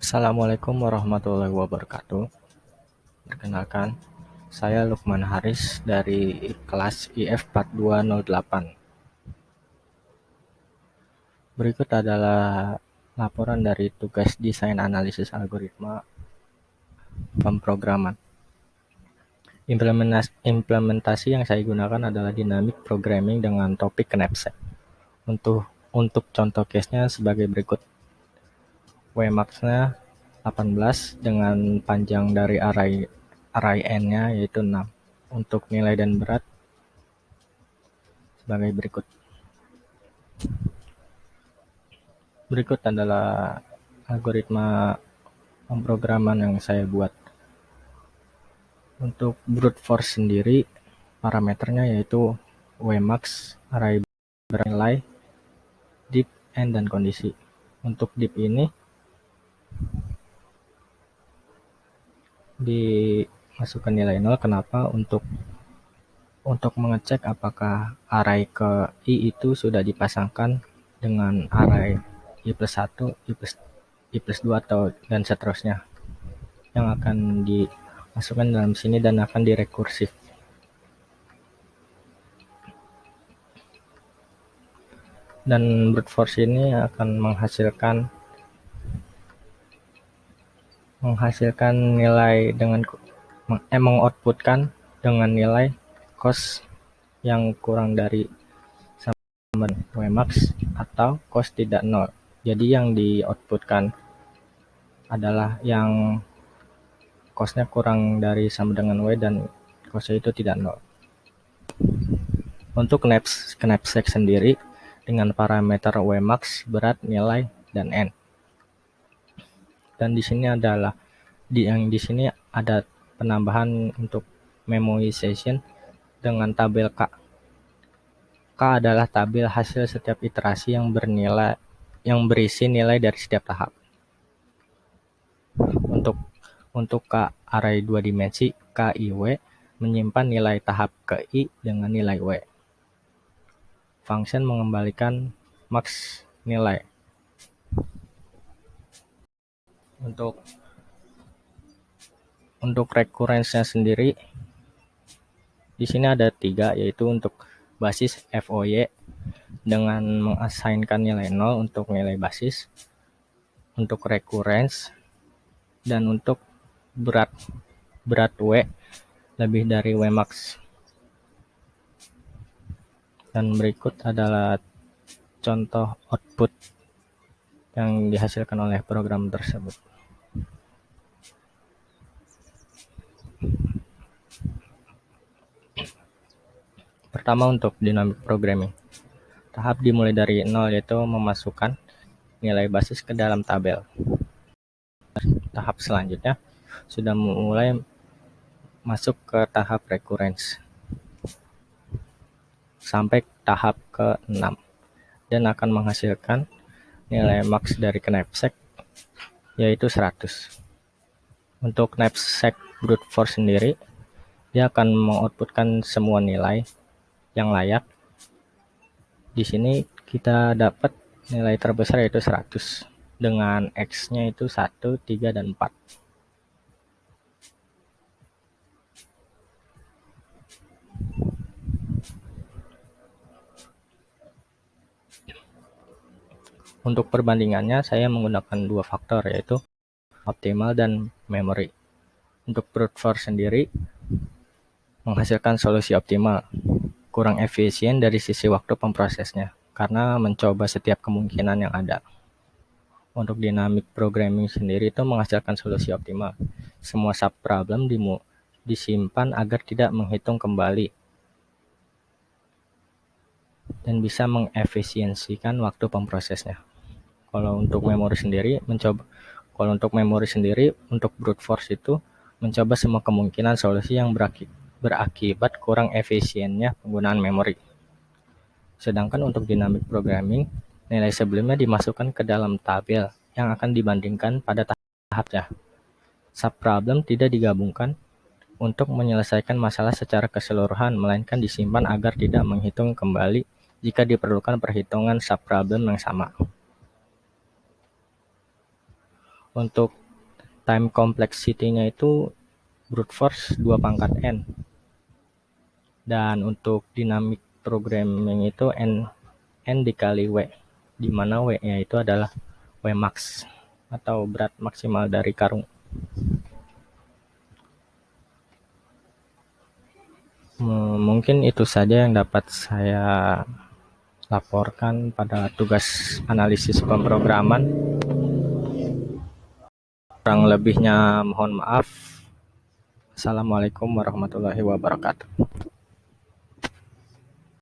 Assalamualaikum warahmatullahi wabarakatuh. Perkenalkan, saya Lukman Haris dari kelas IF 4208. Berikut adalah laporan dari tugas desain analisis algoritma pemrograman. Implementasi yang saya gunakan adalah dynamic programming dengan topik knapsack. Untuk contoh case-nya sebagai berikut. Wmax-nya 18 dengan panjang dari array n-nya yaitu 6. Untuk nilai dan berat sebagai berikut. Berikut adalah algoritma pemrograman yang saya buat. Untuk brute force sendiri, parameternya yaitu Wmax, array bernilai, deep, n, dan kondisi. Untuk deep ini dimasukkan nilai 0. Kenapa? Untuk mengecek apakah array ke i itu sudah dipasangkan dengan array i plus 1, i plus 2, dan seterusnya, yang akan dimasukkan dalam sini dan akan direkursif. Dan brute force ini akan menghasilkan nilai dengan mengoutputkan dengan nilai cost yang kurang dari sama Wmax atau cost tidak 0. Jadi yang di outputkan adalah yang costnya kurang dari sama dengan W dan costnya itu tidak 0. Untuk knapsack sendiri dengan parameter Wmax, berat, nilai, dan n. Dan di sini di sini ada penambahan untuk memoization dengan tabel K. K adalah tabel hasil setiap iterasi yang berisi nilai dari setiap tahap. Untuk K array 2 dimensi, KIW menyimpan nilai tahap ke I dengan nilai W. Function mengembalikan max nilai. Untuk recurrence-nya sendiri, di sini ada 3, yaitu untuk basis FOY dengan mengassignkan nilai 0 untuk nilai basis, untuk recurrence, dan untuk berat W lebih dari Wmax. Dan berikut adalah contoh output yang dihasilkan oleh program tersebut. Pertama, untuk dynamic programming. Tahap dimulai dari 0, yaitu memasukkan nilai basis ke dalam tabel. Tahap selanjutnya sudah mulai masuk ke tahap recurrence sampai tahap ke-6 dan akan menghasilkan nilai max dari knapsack yaitu 100. Untuk knapsack brute force sendiri, dia akan mengoutputkan semua nilai yang layak. Di sini kita dapat nilai terbesar yaitu 100 dengan X-nya itu 1, 3, dan 4. Untuk perbandingannya, saya menggunakan 2 faktor, yaitu optimal dan memory. Untuk brute force sendiri, menghasilkan solusi optimal, kurang efisien dari sisi waktu pemprosesnya, karena mencoba setiap kemungkinan yang ada. Untuk dynamic programming sendiri itu menghasilkan solusi optimal. Semua subproblem disimpan agar tidak menghitung kembali dan bisa mengefisiensikan waktu pemprosesnya. Kalau untuk memori sendiri, untuk brute force itu mencoba semua kemungkinan solusi yang berakibat kurang efisiennya penggunaan memori. Sedangkan untuk dynamic programming, nilai sebelumnya dimasukkan ke dalam tabel yang akan dibandingkan pada tahapnya. Subproblem tidak digabungkan untuk menyelesaikan masalah secara keseluruhan, melainkan disimpan agar tidak menghitung kembali jika diperlukan perhitungan subproblem yang sama. Untuk time complexity-nya itu brute force 2 pangkat n. Dan untuk dynamic programming itu n dikali w, di mana w-nya itu adalah w max atau berat maksimal dari karung. Mungkin itu saja yang dapat saya laporkan pada tugas analisis pemrograman. Kurang lebihnya mohon maaf. Assalamualaikum warahmatullahi wabarakatuh.